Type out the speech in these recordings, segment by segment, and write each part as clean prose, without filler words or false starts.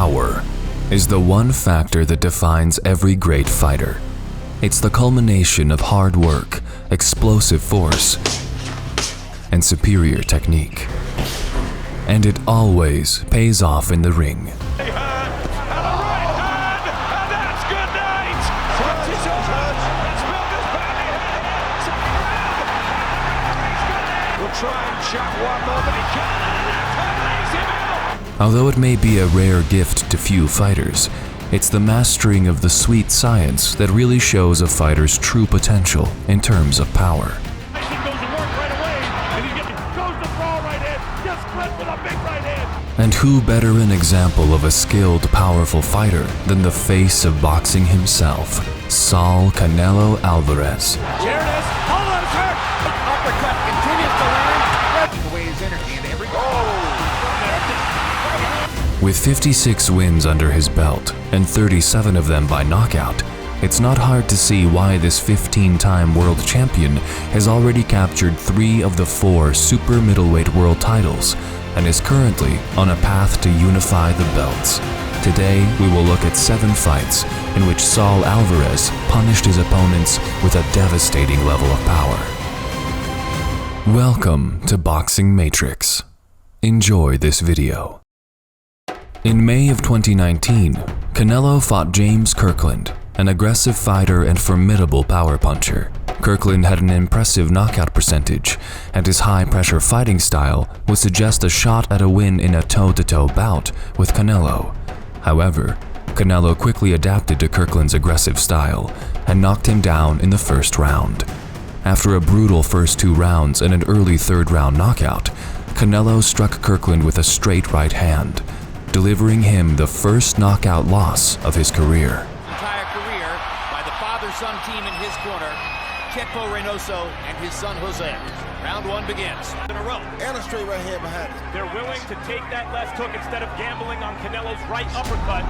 Power is the one factor that defines every great fighter. It's the culmination of hard work, explosive force, and superior technique. And it always pays off in the ring. Although it may be a rare gift to few fighters, it's the mastering of the sweet science that really shows a fighter's true potential in terms of power. And who better an example of a skilled, powerful fighter than the face of boxing himself, Saul "CANELO" Alvarez. Here it is. Almost hurt. Uppercut continues to land. Taking away his energy and every With 56 wins under his belt, and 37 of them by knockout, it's not hard to see why this 15-time world champion has already captured 3 of the 4 super middleweight world titles and is currently on a path to unify the belts. Today, we will look at 7 fights in which Saul Alvarez punished his opponents with a devastating level of power. Welcome to Boxing Matrix. Enjoy this video. In May of 2019, CANELO fought James Kirkland, an aggressive fighter and formidable power puncher. Kirkland had an impressive knockout percentage, and his high-pressure fighting style would suggest a shot at a win in a toe-to-toe bout with CANELO. However, CANELO quickly adapted to Kirkland's aggressive style and knocked him down in the first round. After a brutal first 2 rounds and an early 3rd round knockout, CANELO struck Kirkland with a straight right hand, delivering him the first knockout loss of his career. entire career by the father-son team in his corner, Chepo Reynoso and his son Jose. Round 1 begins. In a row. And a straight right hand behind it. They're willing to take that left hook instead of gambling on Canelo's right uppercut.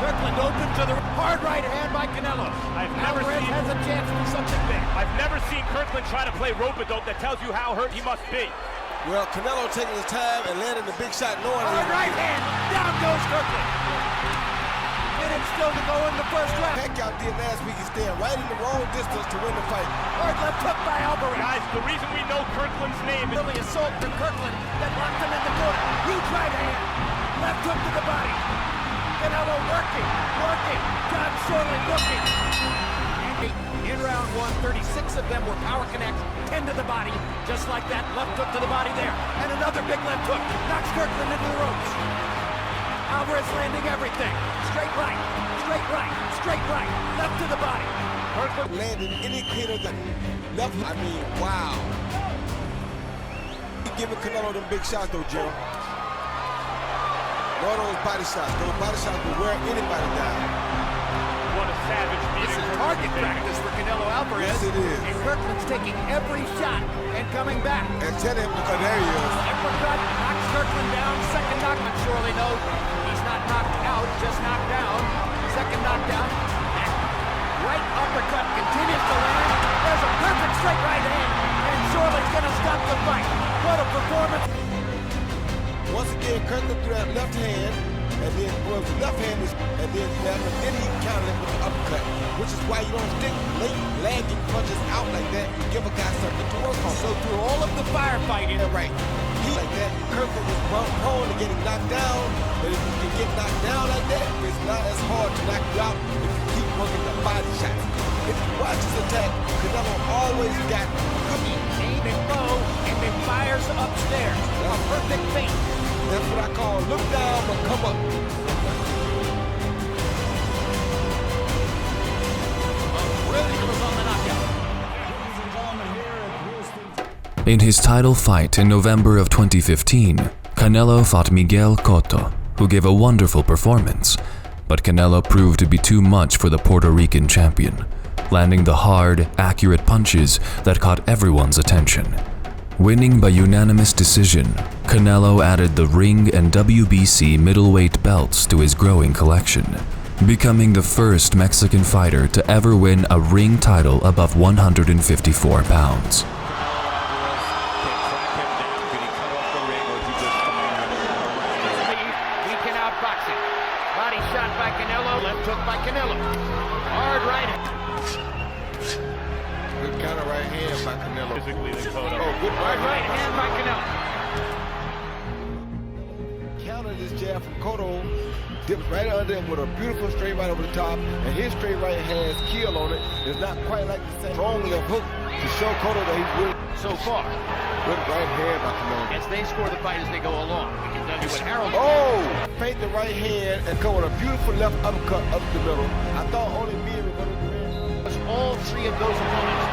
Kirkland open to the hard right hand by CANELO. Alvarez has a chance to do something big. I've never seen Kirkland try to play rope-a-dope that tells you how hurt he must be. Well, CANELO taking his time and landing the big shot knowing Hard right hand. Down goes Kirkland. Minutes still to go in the first round. Pacquiao did last week. He's staying right in the wrong distance to win the fight. Hard left hook by Alvarez. Guys, the reason we know Kirkland's name is Really assault from Kirkland that locked him in the corner. Huge right hand. Left hook to the body. CANELO working. John Shorely looking. In round 1, 36 of them were power connects, 10 to the body, just like that. Left hook to the body there. And another big left hook. Knocks Kirkland into the ropes. Alvarez landing everything. Straight right. Left to the body. Kirkland landing any kind of the left. I mean, wow. He's giving CANELO them big shots though, Jim. All those body shots. Those body shots will wear anybody down. what a savage beating. This is target practice for CANELO Alvarez. Yes, it is. And Kirkland's taking every shot and coming back. And tell him, because there he is. Uppercut knocks Kirkland down. Second knockdown, surely no. He's not knocked out, just knocked down. Second knockdown. Right uppercut continues to land. There's a perfect straight right hand. And Shorely's gonna stop the fight. What a performance. Once again, Kirkland threw that left hand, and then the left hand is, and then he countered it with the uppercut, which is why you don't stick late landing punches out like that. You give a guy something to work on. So through all of the firefighting, Yeah, right. He like that. Kirkland was prone to getting knocked down, but if you can get knocked down like that, it's not as hard to knock you out if you keep working the body shots. If you watch his attack, CANELO always got cookie. aim and bow, and then fires upstairs. A perfect feint. That's what I call look down but come up. Really goes on the knockout. In his title fight in November of 2015, CANELO fought Miguel Cotto, who gave a wonderful performance, but CANELO proved to be too much for the Puerto Rican champion, landing the hard, accurate punches that caught everyone's attention. Winning by unanimous decision, CANELO added the ring and WBC middleweight belts to his growing collection, becoming the first Mexican fighter to ever win a ring title above 154 pounds. We cannot boxing. Body shot by Canelo, left hook by Canelo. Hard right hand. Good counter right hand by Canelo. Physically, they code up. Oh, good Hard right hand by Canelo. Counter this jab from Cotto. Dips right under him with a beautiful straight right over the top. And his straight right has kill on it. It's not quite like the same strong left hook to show Cotto that he's winning. So far, Good right hand by Canelo. as they score the fight as they go along. We can tell you what Harold. Oh! Feint the right hand and come with a beautiful left uppercut up the middle. I thought only me was going to win. All three of those opponents.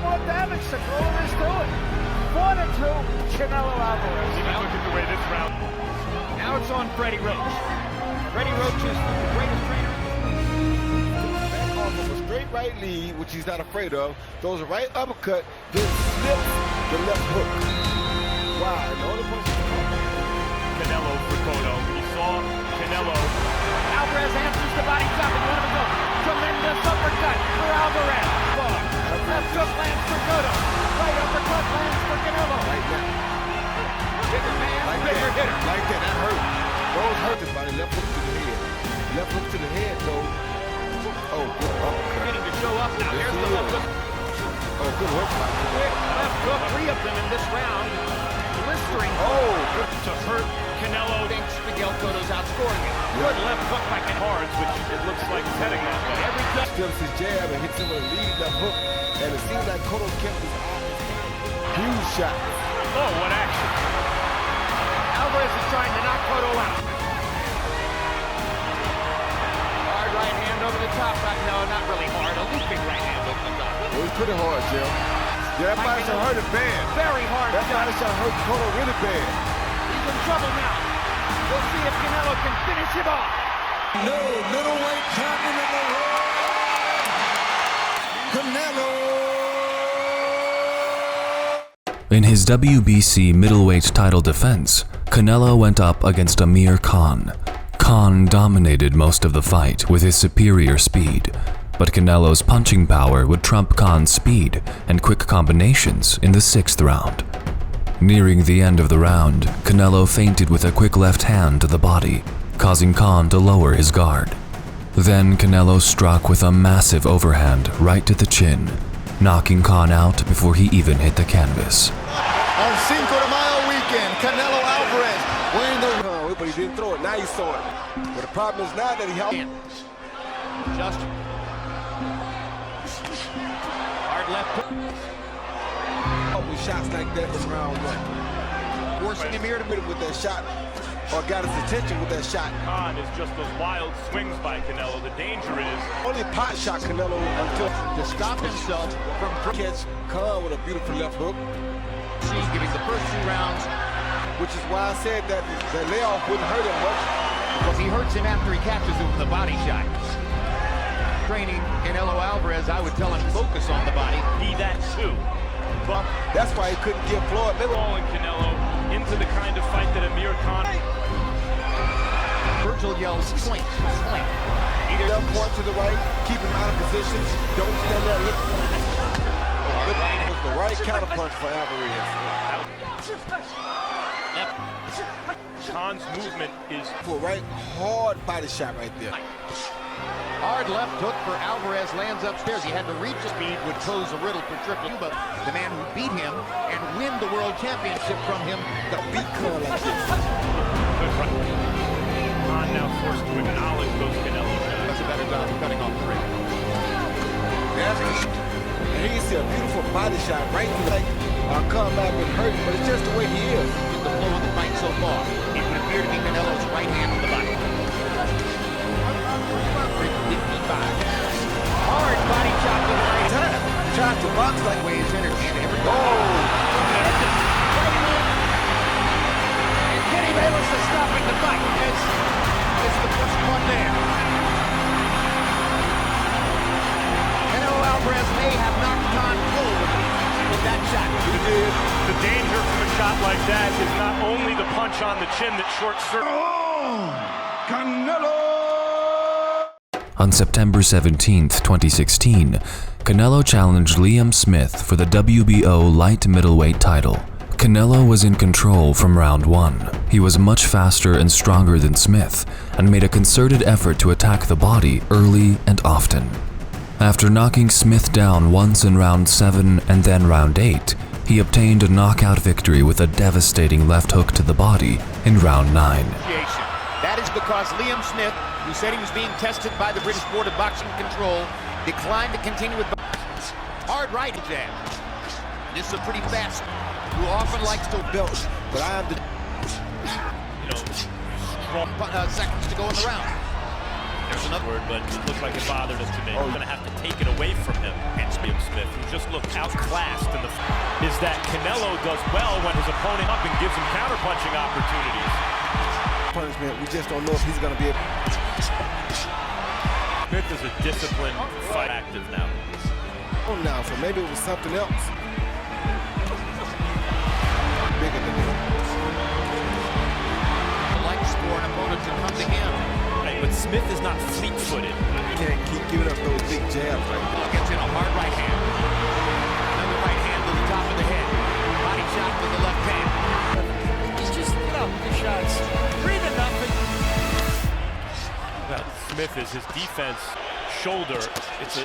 What damage the Nikola is doing. 4-2, Canelo Alvarez. Now look at the way this round. Now it's on Freddie Roach. Freddie Roach is the greatest trainer. Back off of a straight right lead, which he's not afraid of. Throws a right uppercut, then slips the left hook. Wow, and the only person Canelo for Cotto. You saw Canelo. Alvarez answers the body shot and one of them. Tremendous uppercut for Alvarez. Left hook lands for Cotto. Right uppercut lands for Canelo. like that. Bigger man, Like bigger that. hitter. Like that. That hurt. Those hurt his body. Left hook to the head. Left hook to the head, though. Oh, good uppercut. Beginning to show up now. Here's the left hook. Oh, good hook. Quick left hook. Three of them in this round. Blistering. Oh, good. To hurt Canelo. Thinks Miguel Cotto's outscoring him. Good left hook by Cards, which it looks like is heading that way. Every touch. Steps his jab and hits him with a lead left hook. And it seems like Cotto kept his eyes. Huge shot. Oh, what action. Alvarez is trying to knock Cotto out. Hard right hand over the top. No, not really hard. A leaping right hand over the top. It was pretty hard, Jim. Yeah, that body shot hurt him bad. Very hard That body shot. shot hurt Cotto really bad. He's in trouble now. We'll see if Canelo can finish him off. No middleweight champion in the world. Canelo. In his WBC middleweight title defense, Canelo went up against Amir Khan. Khan dominated most of the fight with his superior speed, but Canelo's punching power would trump Khan's speed and quick combinations in the 6th round. Nearing the end of the round, Canelo feinted with a quick left hand to the body, causing Khan to lower his guard. Then Canelo struck with a massive overhand right to the chin, knocking Khan out before he even hit the canvas. On Cinco de Mayo weekend, Canelo Alvarez winning the round, but he didn't throw it. Now he saw it. But the problem is now that he helped. Just hard left hook. With shots like that in round one. Forcing Amir to Hit him with that shot, or got his attention with that shot. Khan is just those wild swings by Canelo. The danger is Only pot shot Canelo until to stop himself from catch Khan with a beautiful left hook, giving the first 2 rounds which is why I said that the layoff wouldn't hurt him much. because he hurts him after he catches him with the body shot. Training Canelo Alvarez, I would tell him focus on the body. be that too. But That's why he couldn't give Floyd middle. falling Canelo into the kind of fight that Amir Khan. Virgil yells, slink, slink. Either left point to the right, keep him out of position, don't stand there. Look. It was the right counterpunch for Alvarez. Khan's movement is For a right hard body shot right there. Hard left hook for Alvarez, lands upstairs. He had to reach the speed, would pose a riddle for Triple. But the man who beat him and win the world championship from him, The beat Khan like this. good run. Khan now forced to acknowledge those Canelo shots. does a better job of cutting off the ring. And he can see a beautiful body shot right through like Khan might have been hurt, but it's just the way he is. In the flow of the fight so far, it would appear to be Canelo's right hand on the body. 55. Hard body shot to the right hand. Tried to box like Way his energy and every oh. And Kenny Bayless is stopping the fight. It's the first one there. Canelo Alvarez may have knocked Khan cold with that shot. He did. The danger from a shot like that is not only the punch on the chin that short-circuits. Canelo! On September 17, 2016, Canelo challenged Liam Smith for the WBO light middleweight title, Canelo was in control from round 1. He was much faster and stronger than Smith and made a concerted effort to attack the body early and often. After knocking Smith down once in round 7 and then round 8, he obtained a knockout victory with a devastating left hook to the body in round 9. That is because Liam Smith, who said he was being tested by the British Board of Boxing Control, declined to continue with hard right jab. This is a pretty fast, who often likes to Belt, but I have to. Strong seconds to go in the round. There's another word, but it looks like it bothered him today. We're going to have to take it away from him. And Smith, who just looked outclassed in the is that Canelo does well when his opponent up and gives him counterpunching opportunities. Punishment, we just don't know if he's going to be able. Smith is a disciplined fight active now. Oh, now, so maybe it was something else. Bigger than him. Likes for an opponent to come to him. Right, but Smith is not fleet-footed. Can't keep giving up those big jabs right now. Gets in a hard right hand. Another right hand to the top of the head. Body shot with the left hand. He's just, the shots. 3-0. Well, Smith is his defense shoulder. It's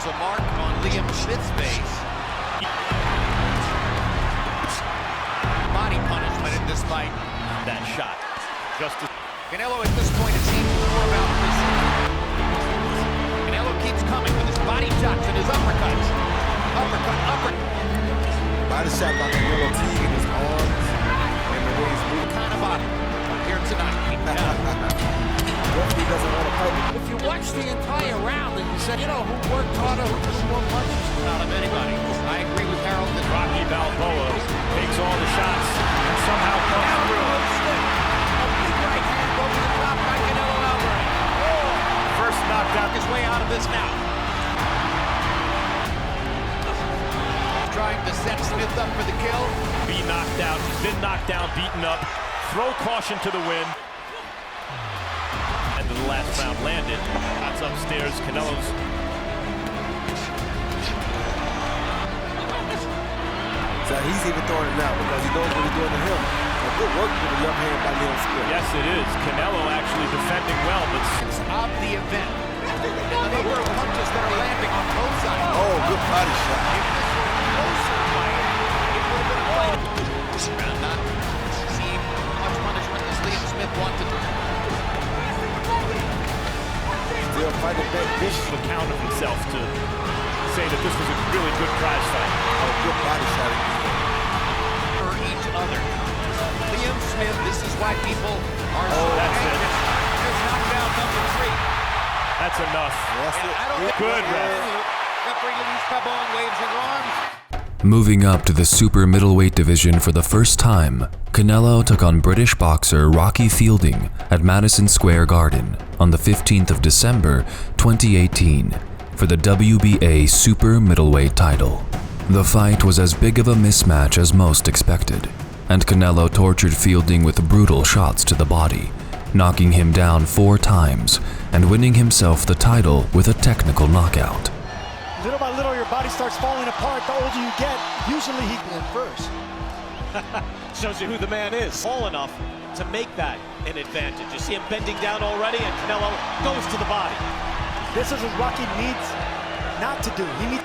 a mark on Liam Smith's face. Body punishment in this fight. that shot. Just to Canelo at this point, it seems more about this. Canelo keeps coming with his body shots and his uppercuts. Uppercut. Body shot by Canelo teasing his arms and the way he's moving. Kind of body here tonight. He doesn't want to fight. If you watch the entire round and you said, who worked harder, who threw more punches? Out of anybody. I agree with Harold that Rocky Balboa takes all the shots and somehow comes through. A big right hand over the top by Canelo Alvarez. First knockdown. His way out of this now. Trying to set Smith up for the kill. Be knocked out. He's been knocked down, beaten up. Throw caution to the wind. And the last round landed. That's upstairs. Canelo's. So he's even throwing it now because he knows what he's doing to him. A good work with the left hand by Liam Smith. Yes, it is. Canelo actually defending well, but Of the event. A number of punches that are landing on both sides. Oh, good body shot. Closer fight. It would have been a fight. Round not seeing much punishment as Liam Smith wanted to. Still fighting back this. account of himself to say that this was a really good prize fight. Oh, good body shot again. For each other. Liam Smith, this is why people are so that's it. anxious. Here's knockdown number 3. That's enough. That's And it. I don't think Good ref. Referee Luis Pabon waves his arms. Moving up to the super middleweight division for the first time, Canelo took on British boxer Rocky Fielding at Madison Square Garden on the 15th of December 2018 for the WBA super middleweight title. The fight was as big of a mismatch as most expected, and Canelo tortured Fielding with brutal shots to the body, knocking him down 4 times and winning himself the title with a technical knockout. Little by little, your body starts falling apart. The older you get, usually he can first. Shows you who the man is. Tall enough to make that an advantage. You see him bending down already, and Canelo goes to the body. This is what Rocky needs not to do. He needs.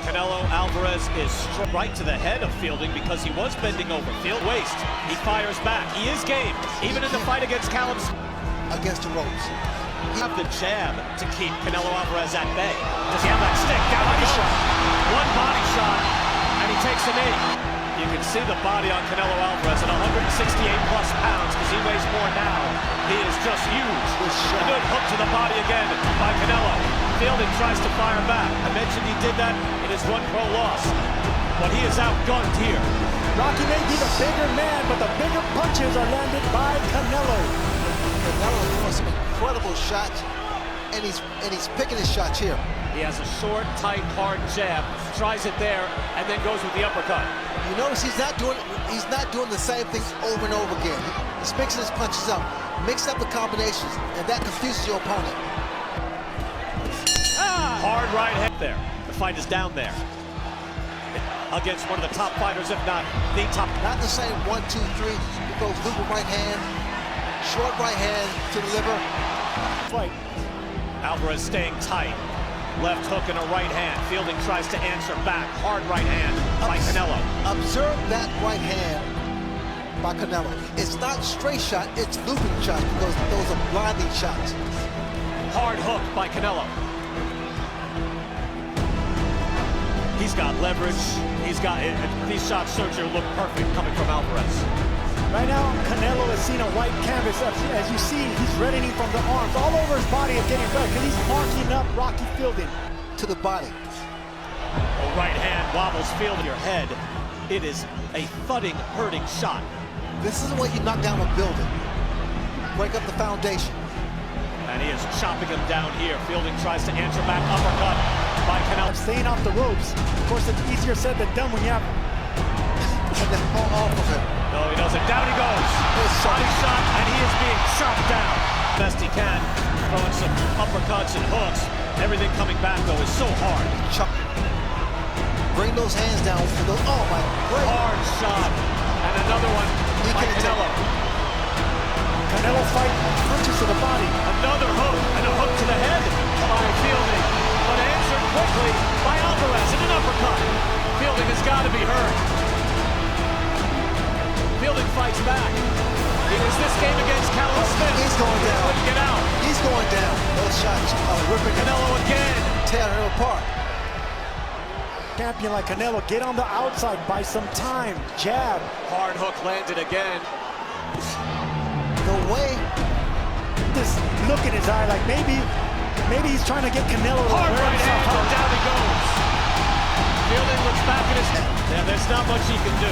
Canelo Alvarez is right to the head of Fielding because he was bending over. Field waist. He fires back. He is game, even in the fight against Callum. Against the ropes. You have the jab to keep Canelo Alvarez at bay. Does he have that stick? Down body shot. One body shot, and he takes a knee. You can see the body on Canelo Alvarez at 168 plus pounds because he weighs more now. He is just huge. A good hook to the body again by Canelo. Fielding tries to fire back. I mentioned he did that in his 1 pro loss, but he is outgunned here. Rocky may be the bigger man, but the bigger punches are landed by Canelo. Canelo throwing some incredible shots, and he's picking his shots here. He has a short, tight, hard jab, tries it there, and then goes with the uppercut. You notice he's not doing the same things over and over again. He's mixing his punches up, mixing up the combinations, and that confuses your opponent. Hard right hand there. The fight is down there. against one of the top fighters, if not the top. Not the same 1, 2, 3. He goes looping right hand, short right hand to the liver. Fight. Alvarez staying tight. Left hook and a right hand. Fielding tries to answer back. Hard right hand by Canelo. Observe that right hand by Canelo. It's not straight shot, it's looping shots because those are blinding shots. Hard hook by Canelo. He's got leverage. He's got it. These shots, Sergio, look perfect coming from Alvarez. Right now, Canelo has seen a white canvas. As you see, he's reddening from the arms. All over his body is getting red because he's marking up Rocky Fielding. To the body. A right hand wobbles Fielding your head. It is a thudding, hurting shot. This is the way you knock down a building. Break up the foundation. And he is chopping him down here. Fielding tries to answer back, uppercut by Canelo. Staying off the ropes. Of course, it's easier said than done when you have... And then fall off of him. No, he doesn't. Down he goes. Body shot, and he is being chopped down. Best he can. Throwing some uppercuts and hooks. Everything coming back, though, is so hard. Chop. Bring those hands down. Oh, my God. Hard shot. And another one by Canelo. Canelo fight punches to the body. Another hook and a hook to the head by Fielding. But answered quickly by Alvarez and an uppercut. Fielding has got to be hurt. Fielding fights back. It was this game against Callum Smith. He's going down. Couldn't get out. He's going down. Those shots are ripping Canelo again. Tearing him apart. Champion like Canelo, get on the outside, buy some time. Jab. Hard hook landed again. The way. This look in his eye, like maybe he's trying to get Canelo to Hard wear right himself hand, out. down he goes. Fielding looks back at his head. Yeah, there's not much he can do.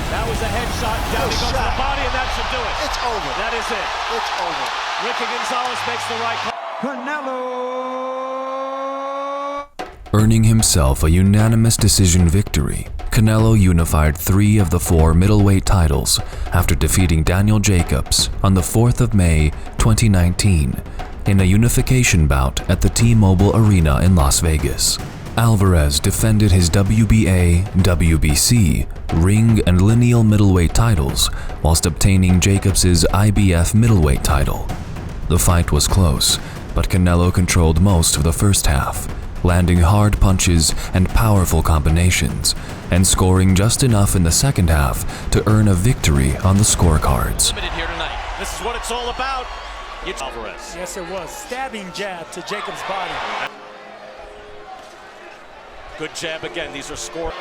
That was a headshot, down he goes to the body, and that should do it. It's over. That is it. It's over. Ricky Gonzalez makes the right call. Canelo! Earning himself a unanimous decision victory, Canelo unified 3 of the 4 middleweight titles after defeating Daniel Jacobs on the 4th of May, 2019, in a unification bout at the T-Mobile Arena in Las Vegas. Alvarez defended his WBA, WBC, ring and lineal middleweight titles whilst obtaining Jacobs' IBF middleweight title. The fight was close, but Canelo controlled most of the first half, landing hard punches and powerful combinations, and scoring just enough in the second half to earn a victory on the scorecards. Here tonight. This is what it's all about. It's Alvarez. Yes, it was. Stabbing jab to Jacobs' body. Good jab again. These are score.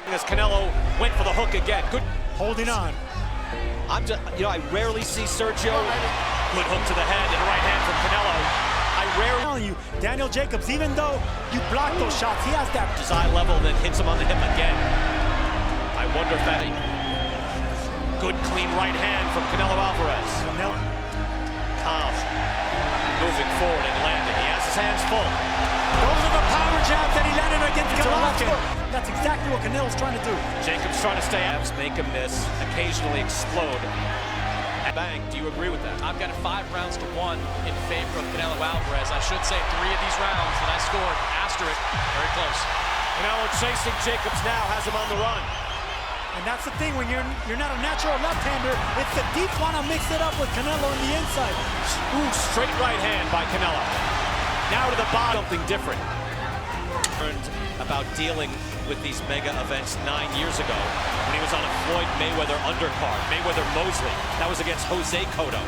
As Canelo went for the hook again. Good. Holding on. I rarely see Sergio. Good hook to the head and a right hand from Canelo. I'm telling you, Daniel Jacobs, even though you block those shots, he has that his eye level, then hits him on the hip again. I wonder if that. Good clean right hand from Canelo Alvarez. Calm. Moving forward and landing. He has his hands full. Those are the power jabs that he landed against Canelo. That's exactly what Canelo's trying to do. Jacobs trying to stay abs, make him miss, occasionally explode. Bang, do you agree with that? I've got it 5 rounds to 1 in favor of Canelo Alvarez. I should say 3 of these rounds that I scored after it, very close. Canelo chasing Jacobs now, has him on the run. And that's the thing, when you're not a natural left-hander, it's the deep one to mix it up with Canelo on the inside. Ooh, straight right hand by Canelo. Now to the bottom, something different. Learned about dealing with these mega events 9 years ago when he was on a Floyd Mayweather undercard, Mayweather-Mosley. That was against Jose Cotto.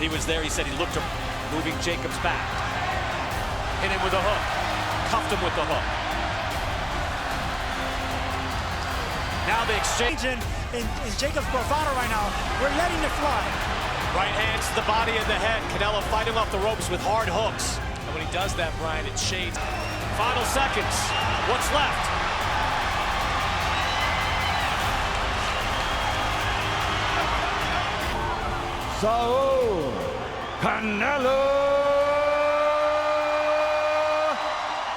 He was there, he said he looked at moving Jacobs back. Hit him with a hook, cuffed him with the hook. Now the exchange in Jacobs' bravado right now, we're letting it fly. Right hands to the body and the head. Canelo fighting off the ropes with hard hooks. And when he does that, Brian, it shades. Final seconds. What's left? Saul Canelo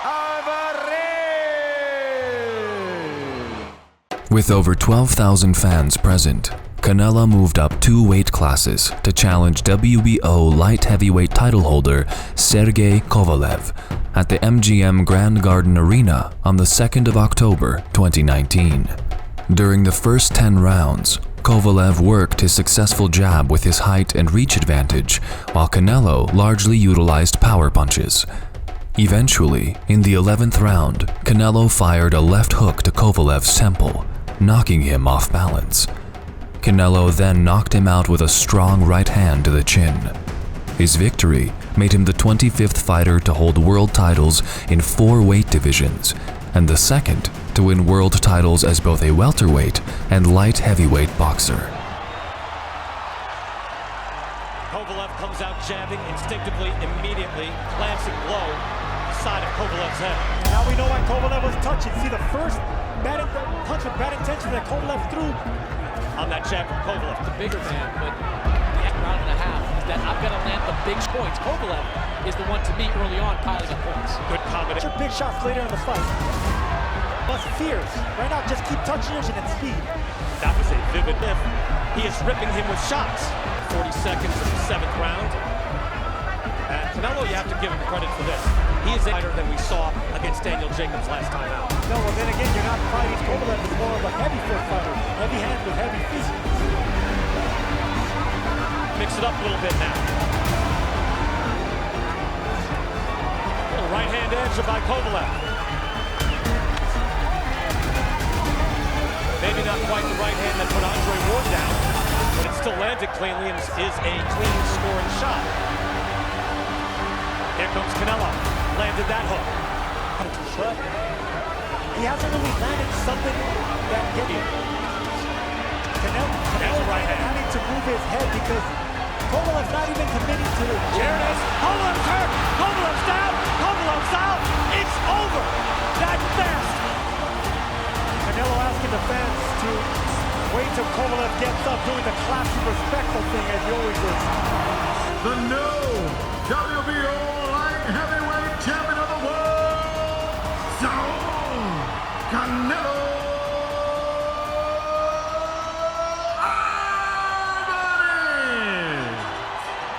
Alvarez. With over 12,000 fans present, Canelo moved up 2 weight classes to challenge WBO light heavyweight title holder Sergey Kovalev at the MGM Grand Garden Arena on the 2nd of October 2019. During the first 10 rounds, Kovalev worked his successful jab with his height and reach advantage, while Canelo largely utilized power punches. Eventually, in the 11th round, Canelo fired a left hook to Kovalev's temple, knocking him off balance. Canelo then knocked him out with a strong right hand to the chin. His victory made him the 25th fighter to hold world titles in 4 weight divisions, and the second to win world titles as both a welterweight and light heavyweight boxer. Kovalev comes out jabbing instinctively, immediately, glancing low, side of Kovalev's head. Now we know why Kovalev was touching. See the first punch with bad intention that Kovalev threw. On that jab from Kovalev. The bigger man, but the round and a half is that I've got to land the big points. Kovalev is the one to me early on, piling up points. Good combination. Your big shots later in the fight. But fierce. Right now, just keep touching him and speed. That was a vivid lift. He is ripping him with shots. 40 seconds of the 7th round. And Canelo, you have to give him credit for this. He is a fighter than we saw against Daniel Jacobs last time out. No, well then again, you're not fighting Kovalev. Is more of a heavy foot fighter. Heavy hand with heavy feet. Mix it up a little bit now. Little right hand edge by Kovalev. Maybe not quite the right hand that put Andre Ward down, but it still landed cleanly and is a clean scoring shot. Here comes Canelo. Landed that hook. But he hasn't really landed something that gets you. Canelo right hand. having to move his head because Kovalev's not even committing to it. Here it is. Kovalev's hurt. Kovalev's down. Kovalev's out. It's over. That fast. Canelo asking the fans to wait till Kovalev gets up, doing the classy, respectful thing as he always is. The new WBO light heavyweight champion of the world, Saul Canelo